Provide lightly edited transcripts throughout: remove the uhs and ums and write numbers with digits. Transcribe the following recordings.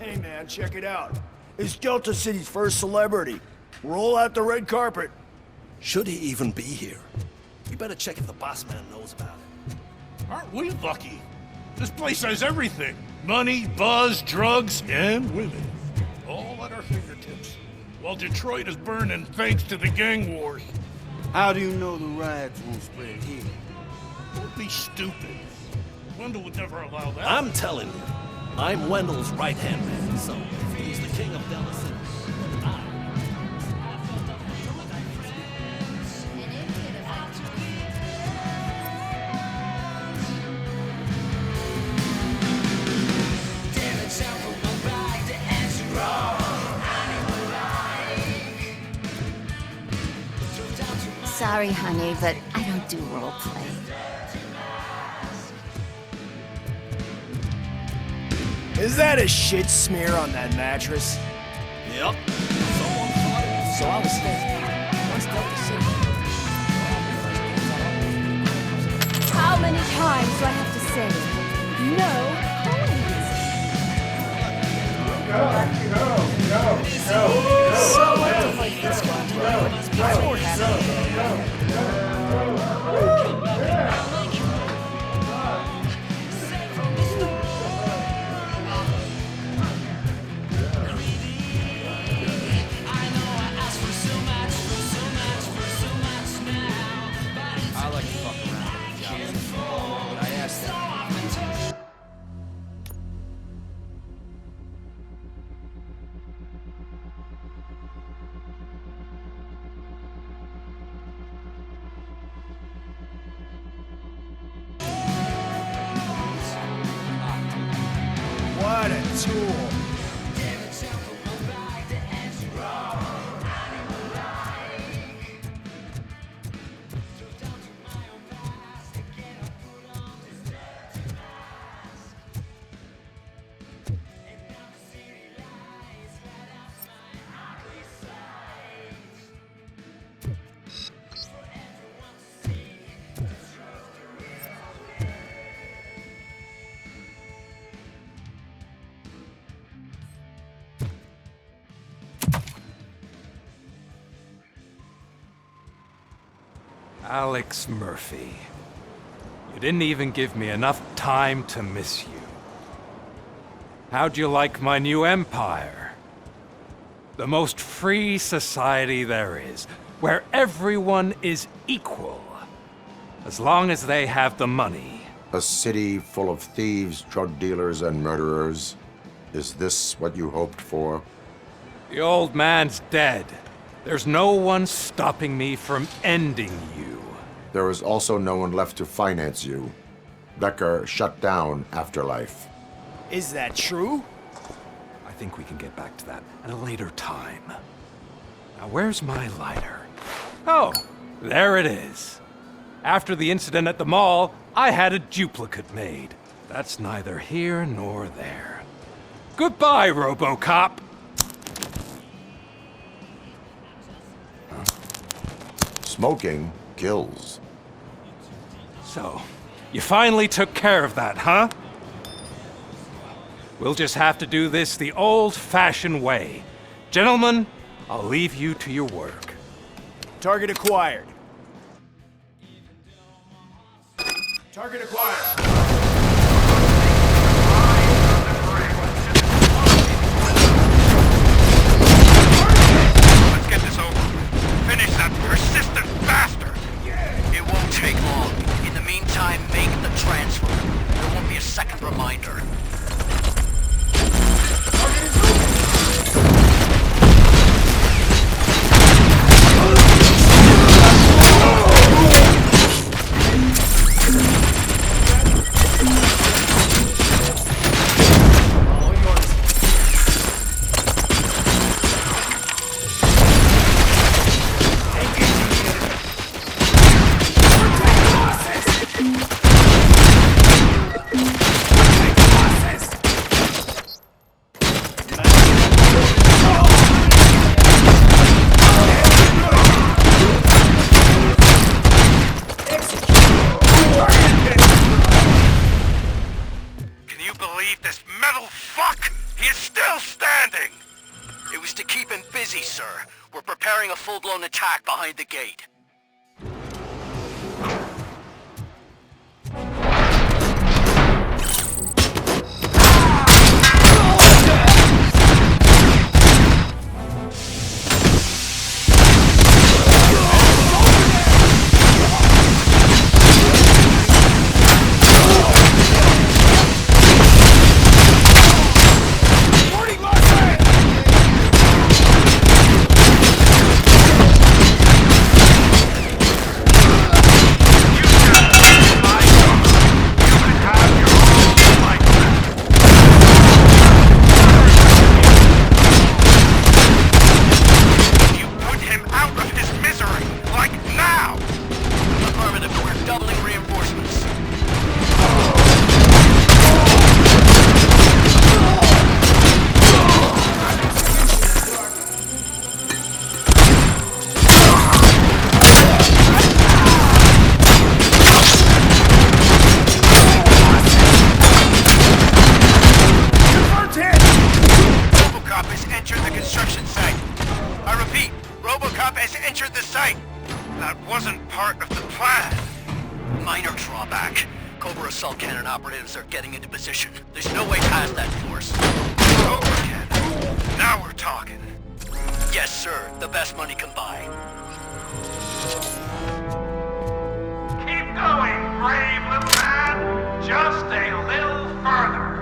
Hey man, check it out. It's Delta City's first celebrity. Roll out the red carpet. Should he even be here? We better check if the boss man knows about it. Aren't we lucky? This place has everything. Money, buzz, drugs, and women. All at our fingertips. While Detroit is burning thanks to the gang wars. How do you know the riots won't spread here? Don't be stupid. Wendell would never allow that. I'm telling you, I'm Wendell's right-hand man, so if he's the king of Delta City, Sorry, honey, but I don't do role play. Is that a shit smear on that mattress? Yep. Someone thought it. So I was thinking, what's Delta City? How many times do I have to say, no coins? So what the fuck this one? Before happening. I like to fuck around with jams, but I asked them. What a tool. Alex Murphy. You didn't even give me enough time to miss you. How'd you like my new empire? The most free society there is, where everyone is equal, as long as they have the money. A city full of thieves, drug dealers, and murderers. Is this what you hoped for? The old man's dead. There's no one stopping me from ending you. There is also no one left to finance you. Becker shut down Afterlife. Is that true? I think we can get back to that at a later time. Now, where's my lighter? Oh, there it is. After the incident at the mall, I had a duplicate made. That's neither here nor there. Goodbye, Robocop! Smoking kills. So, you finally took care of that, huh? We'll just have to do this the old-fashioned way. Gentlemen, I'll leave you to your work. Target acquired. Target acquired. Let's get this over with. Finish that persistent bastard! It won't take long. In the meantime, make the transfer. There won't be a second reminder. Can you believe this metal fuck? He is still preparing a full-blown attack behind the gate. Robocop has entered the site. That wasn't part of the plan. Minor drawback. Cobra assault cannon operatives are getting into position. There's no way past that force. Cobra cannon. Now we're talking. Yes, sir. The best money can buy. Keep going, brave little man. Just a little further.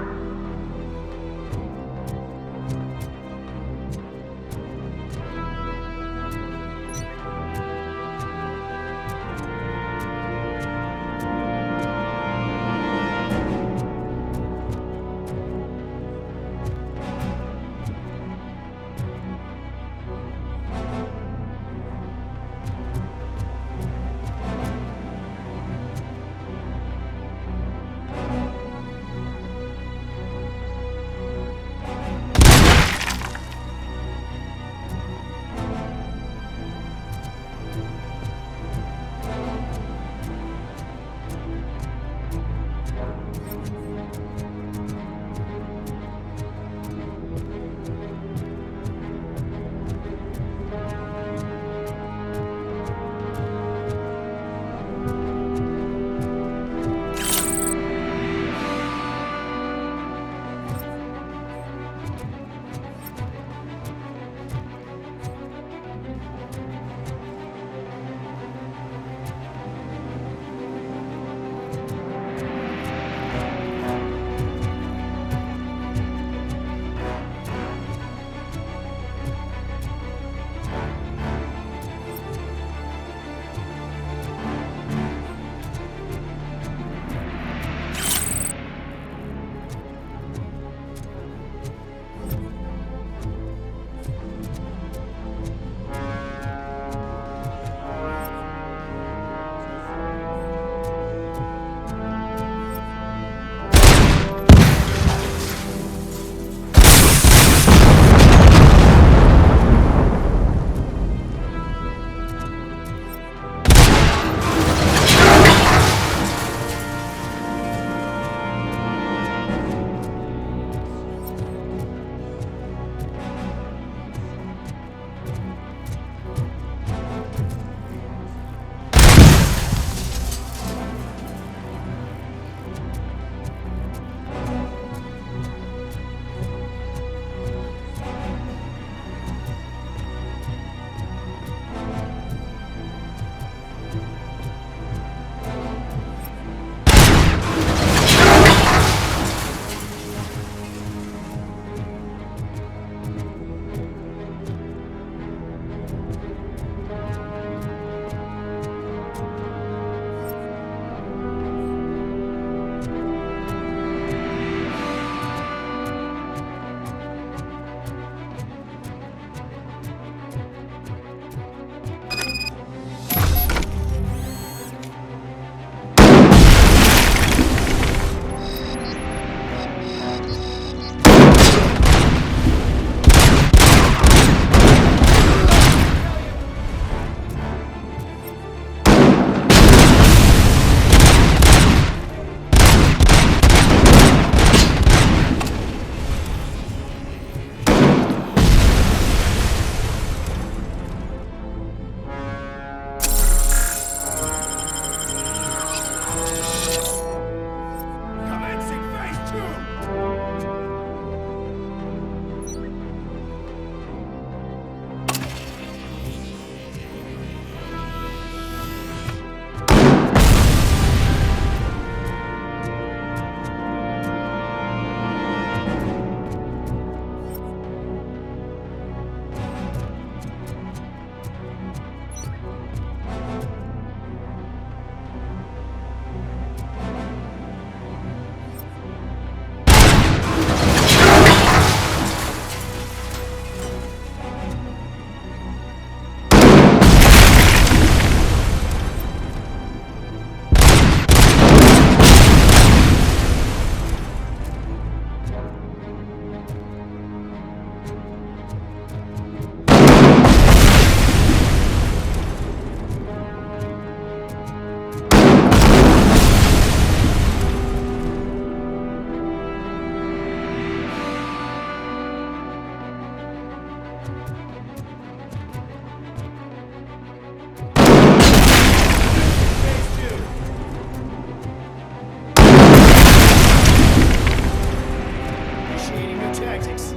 antics.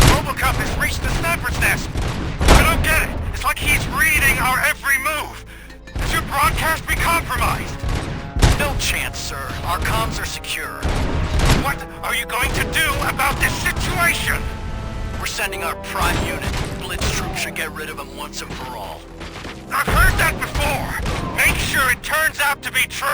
Robocop has reached the sniper's nest. I don't get it. It's like he's reading our every move. Could your broadcast be compromised? No chance, sir. Our comms are secure. What are you going to do about this situation? We're sending our prime unit. Blitz troops should get rid of him once and for all. I've heard that before. Make sure it turns out to be true.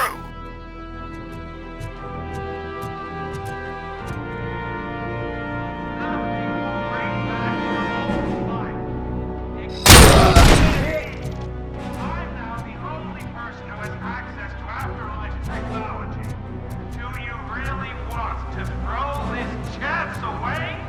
I'm now the only person who has access to afterlife technology. Do you really want to throw this chance away?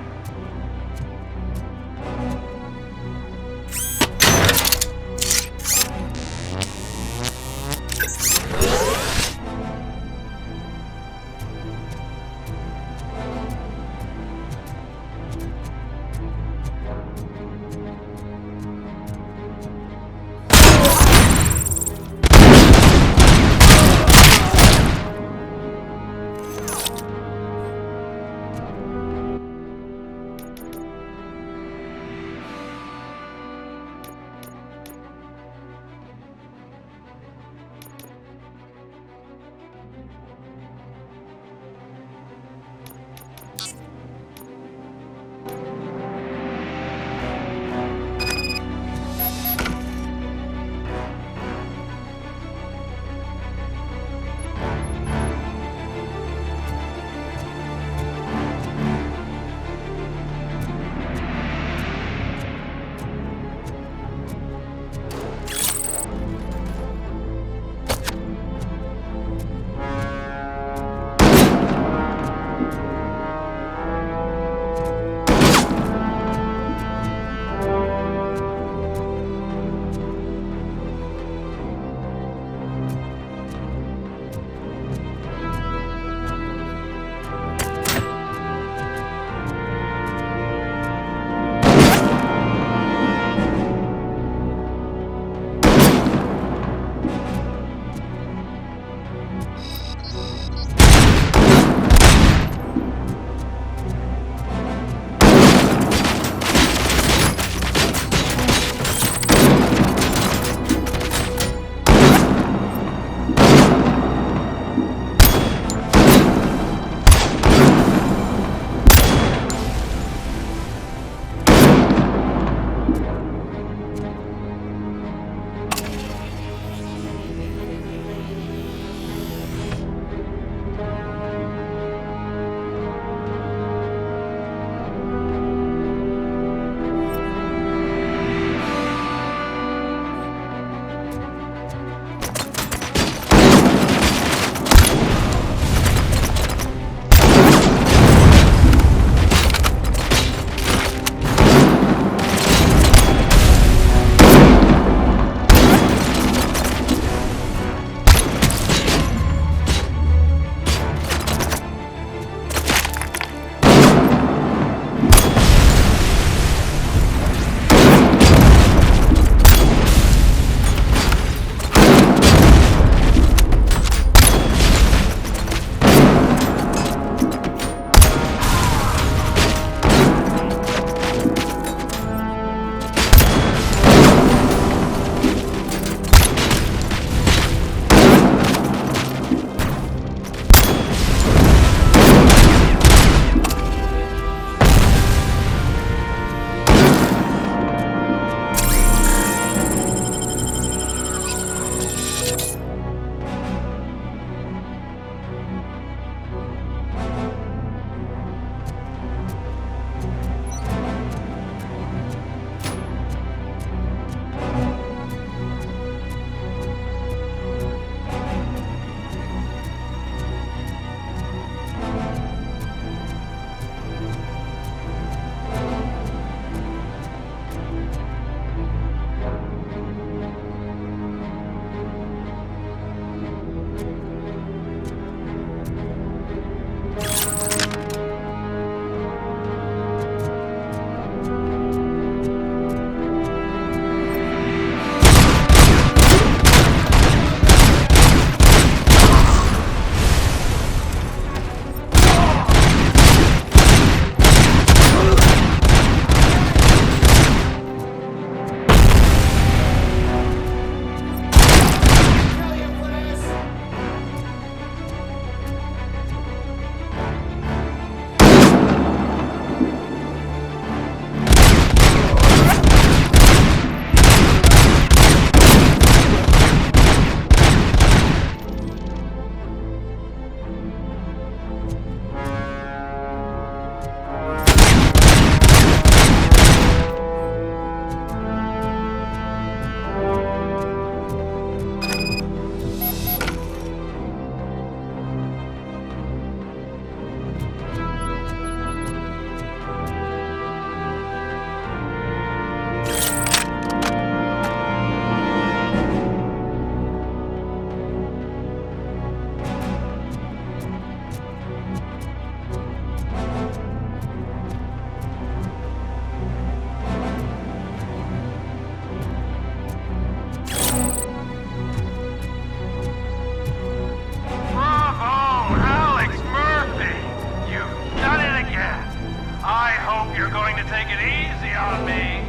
going to take it easy on me.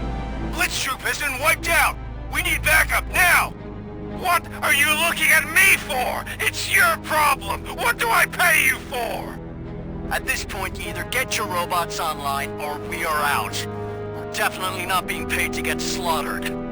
Blitz troop has been wiped out! We need backup, now! What are you looking at me for? It's your problem! What do I pay you for? At this point, either get your robots online, or we are out. We're definitely not being paid to get slaughtered.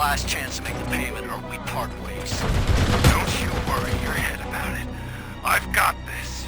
last chance to make the payment or we part ways. Don't you worry your head about it. I've got this.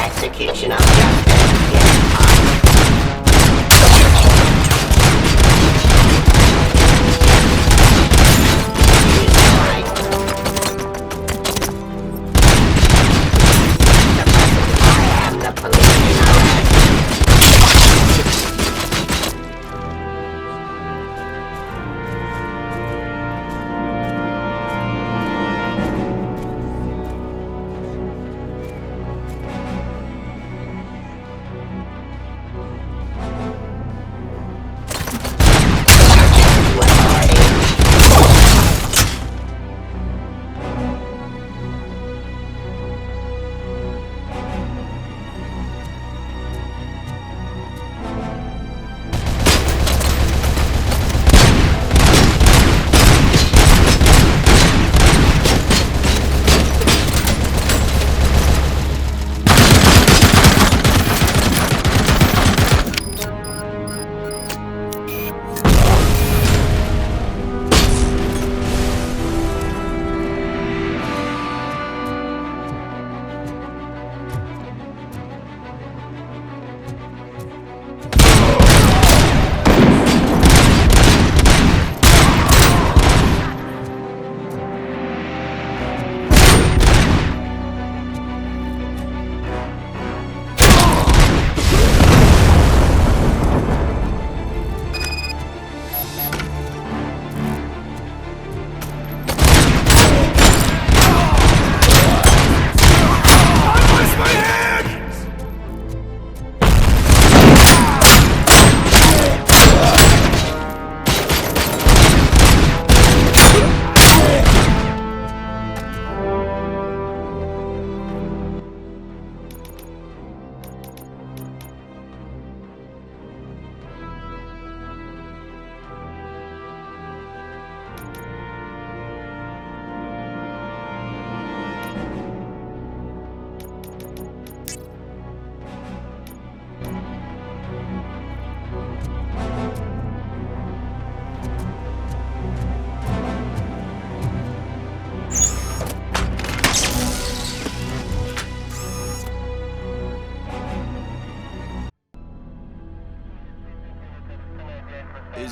Execution of justice.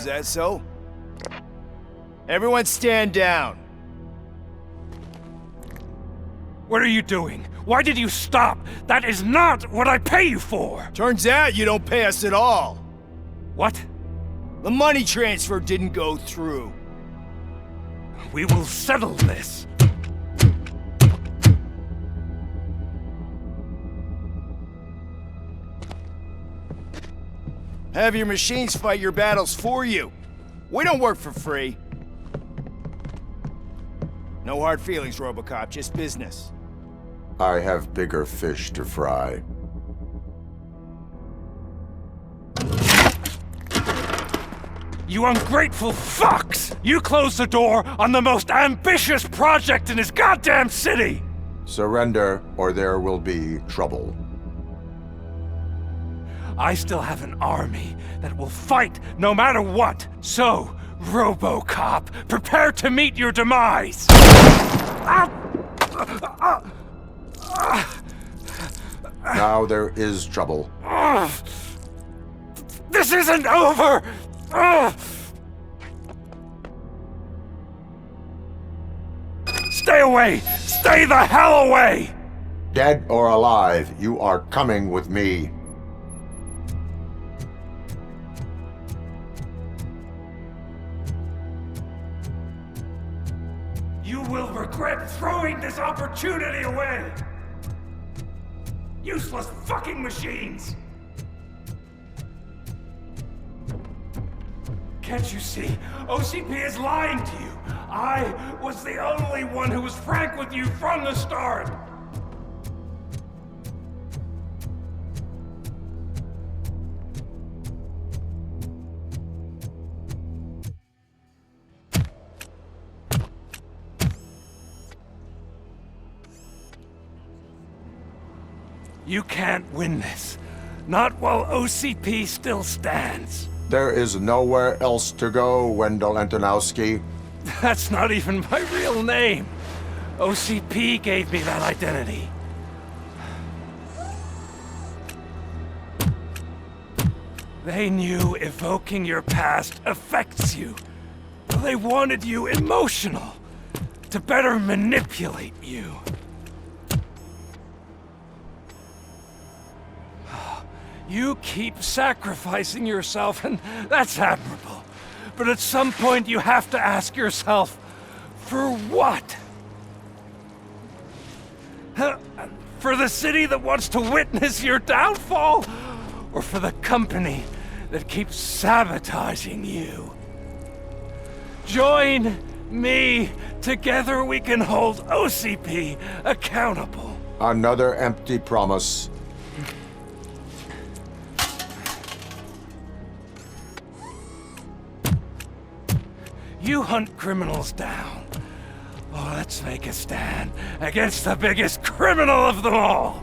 that so? Everyone stand down. What are you doing? Why did you stop? That is not what I pay you for! Turns out you don't pay us at all. What? The money transfer didn't go through. We will settle this. Have your machines fight your battles for you. We don't work for free. No hard feelings, Robocop, just business. I have bigger fish to fry. You ungrateful fucks! You closed the door on the most ambitious project in this goddamn city! Surrender, or there will be trouble. I still have an army that will fight no matter what. So, Robocop, prepare to meet your demise! Now there is trouble. This isn't over! Stay away! Stay the hell away! Dead or alive, you are coming with me. You will regret throwing this opportunity away! Useless fucking machines! Can't you see? OCP is lying to you! I was the only one who was frank with you from the start! You can't win this. Not while OCP still stands. There is nowhere else to go, Wendell Antonowski. That's not even my real name. OCP gave me that identity. They knew evoking your past affects you. They wanted you emotional, to better manipulate you. You keep sacrificing yourself, and that's admirable. But at some point you have to ask yourself, for what? For the city that wants to witness your downfall? Or for the company that keeps sabotaging you? Join me. Together we can hold OCP accountable. Another empty promise. You hunt criminals down. Oh, let's make a stand against the biggest criminal of them all.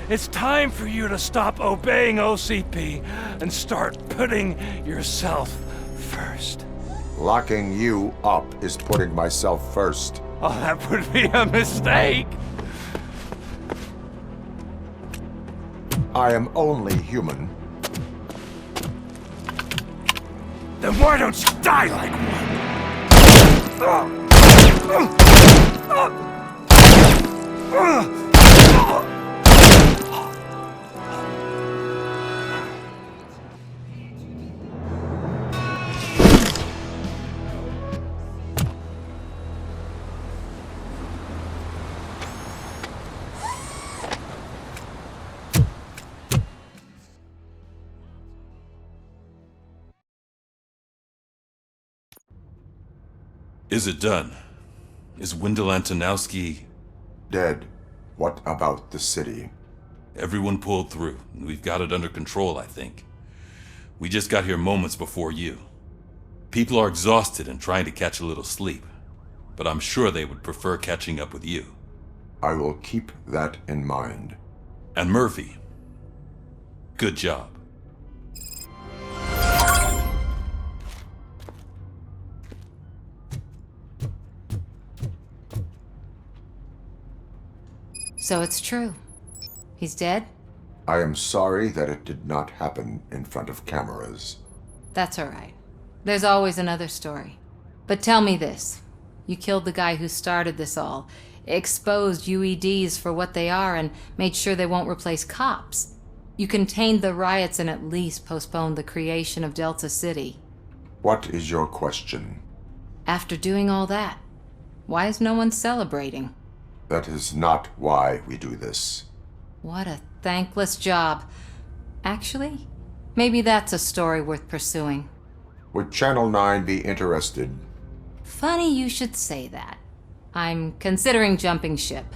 It's time for you to stop obeying OCP and start putting yourself first. Locking you up is putting myself first. Oh, that would be a mistake. I am only human. Then why don't you die like one? Is it done? Is Wendell Antonowski... Dead. What about the city? Everyone pulled through. We've got it under control, I think. We just got here moments before you. People are exhausted and trying to catch a little sleep. But I'm sure they would prefer catching up with you. I will keep that in mind. And Murphy, good job. So it's true. He's dead? I am sorry that it did not happen in front of cameras. That's all right. There's always another story. But tell me this. You killed the guy who started this all, exposed UEDs for what they are, and made sure they won't replace cops. You contained the riots and at least postponed the creation of Delta City. What is your question? After doing all that, why is no one celebrating? That is not why we do this. What a thankless job. Actually, maybe that's a story worth pursuing. Would Channel 9 be interested? Funny you should say that. I'm considering jumping ship.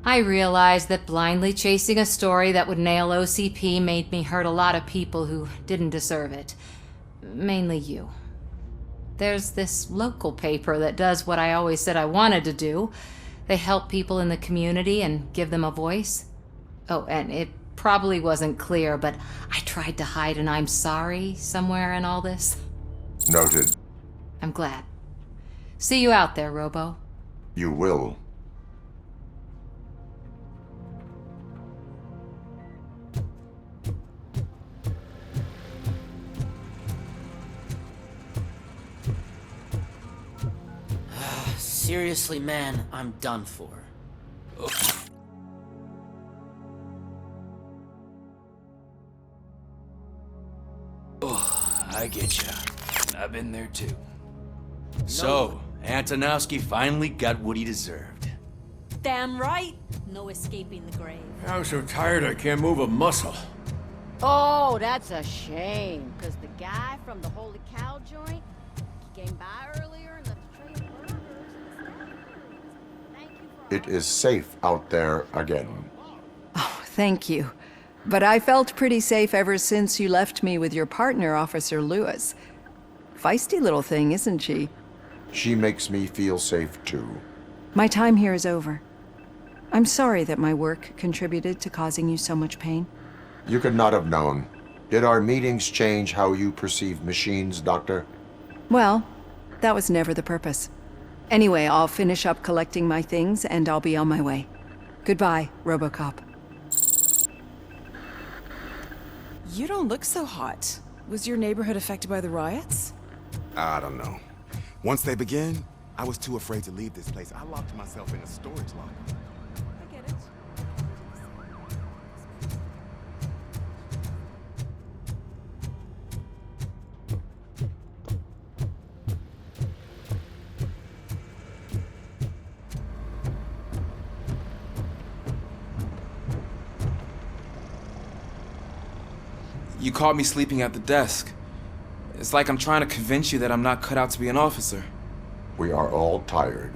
I realized that blindly chasing a story that would nail OCP made me hurt a lot of people who didn't deserve it. Mainly you. There's this local paper that does what I always said I wanted to do. They help people in the community and give them a voice. Oh, and it probably wasn't clear, but I tried to hide an I'm sorry somewhere in all this. Noted. I'm glad. See you out there, Robo. You will. Seriously, man, I'm done for. Oh, I get ya. I've been there too. So, Antonowski finally got what he deserved. Damn right. No escaping the grave. I'm so tired I can't move a muscle. Oh, that's a shame. Because the guy from the Holy Cow joint, he came by earlier and left a tray of burgers and Thank you for... It is safe out there again. Oh, thank you. But I felt pretty safe ever since you left me with your partner, Officer Lewis. Feisty little thing, isn't she? She makes me feel safe too. My time here is over. I'm sorry that my work contributed to causing you so much pain. You could not have known. Did our meetings change how you perceive machines, Doctor? Well, that was never the purpose. Anyway, I'll finish up collecting my things and I'll be on my way. Goodbye, Robocop. You don't look so hot. Was your neighborhood affected by the riots? I don't know. Once they begin, I was too afraid to leave this place. I locked myself in a storage locker. I get it. You caught me sleeping at the desk. It's like I'm trying to convince you that I'm not cut out to be an officer. We are all tired.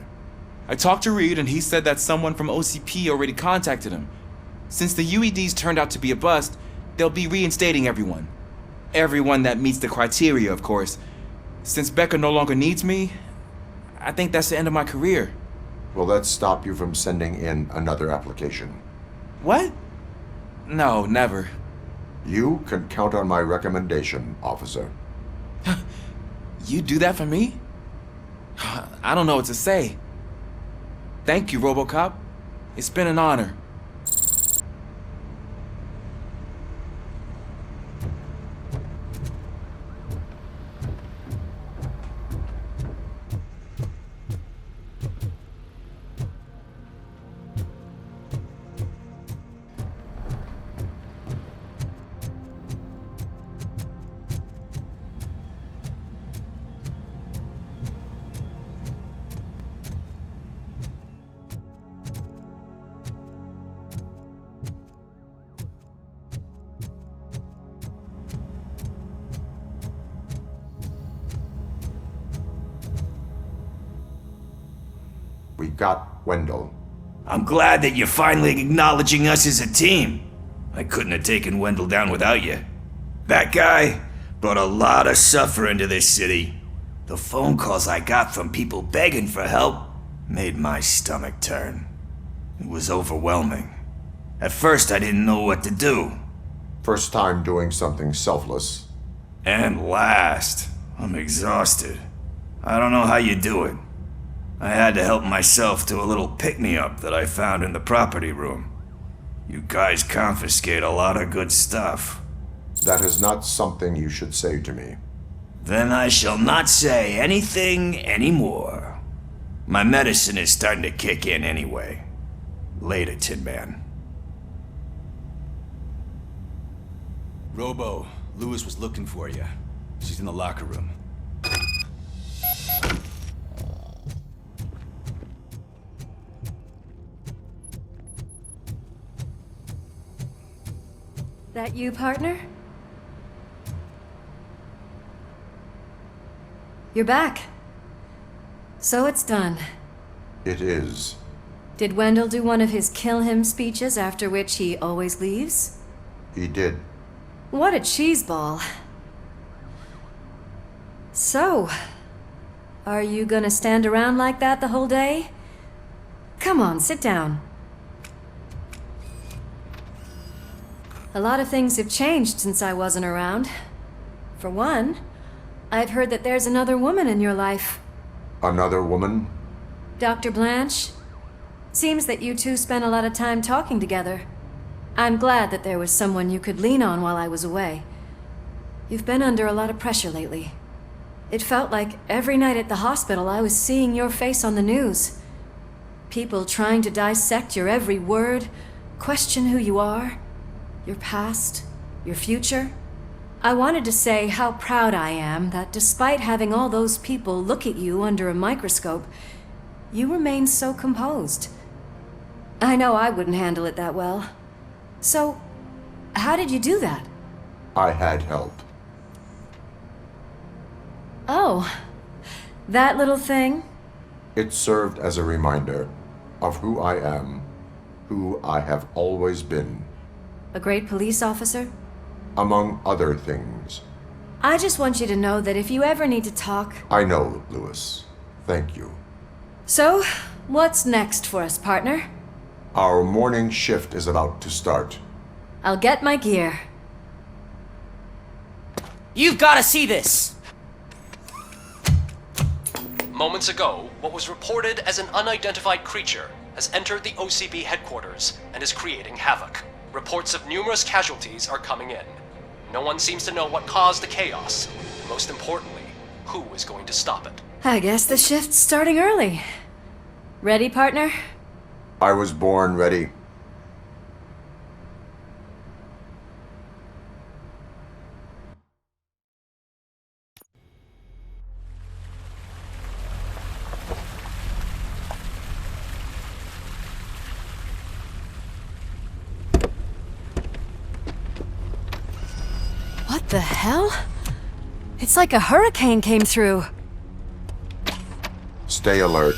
I talked to Reed and he said that someone from OCP already contacted him. Since the UEDs turned out to be a bust, they'll be reinstating everyone. Everyone that meets the criteria, of course. Since Becca no longer needs me, I think that's the end of my career. Will that stop you from sending in another application? What? No, never. You can count on my recommendation, officer. You do that for me? I don't know what to say. Thank you, Robocop. It's been an honor. We got Wendell. I'm glad that you're finally acknowledging us as a team. I couldn't have taken Wendell down without you. That guy brought a lot of suffering to this city. The phone calls I got from people begging for help made my stomach turn. It was overwhelming. At first I didn't know what to do. First time doing something selfless. And last, I'm exhausted. I don't know how you do it. I had to help myself to a little pick-me-up that I found in the property room. You guys confiscate a lot of good stuff. That is not something you should say to me. Then I shall not say anything anymore. My medicine is starting to kick in anyway. Later, Tin Man. Robo, Lewis was looking for you. She's in the locker room. That you, partner? You're back. So it's done. It is. Did Wendell do one of his kill him speeches after which he always leaves? He did. What a cheeseball. So, are you gonna stand around like that the whole day? Come on, sit down. A lot of things have changed since I wasn't around. For one, I've heard that there's another woman in your life. Another woman? Dr. Blanche? Seems that you two spent a lot of time talking together. I'm glad that there was someone you could lean on while I was away. You've been under a lot of pressure lately. It felt like every night at the hospital I was seeing your face on the news. People trying to dissect your every word, question who you are, your past, your future. I wanted to say how proud I am that despite having all those people look at you under a microscope, you remain so composed. I know I wouldn't handle it that well. So, how did you do that? I had help. Oh, that little thing? It served as a reminder of who I am, who I have always been. A great police officer? Among other things. I just want you to know that if you ever need to talk... I know, Lewis. Thank you. So, what's next for us, partner? Our morning shift is about to start. I'll get my gear. You've got to see this! Moments ago, what was reported as an unidentified creature has entered the OCP headquarters and is creating havoc. Reports of numerous casualties are coming in. No one seems to know what caused the chaos. Most importantly, who is going to stop it? I guess the shift's starting early. Ready, partner? I was born ready. What the hell? It's like a hurricane came through. Stay alert.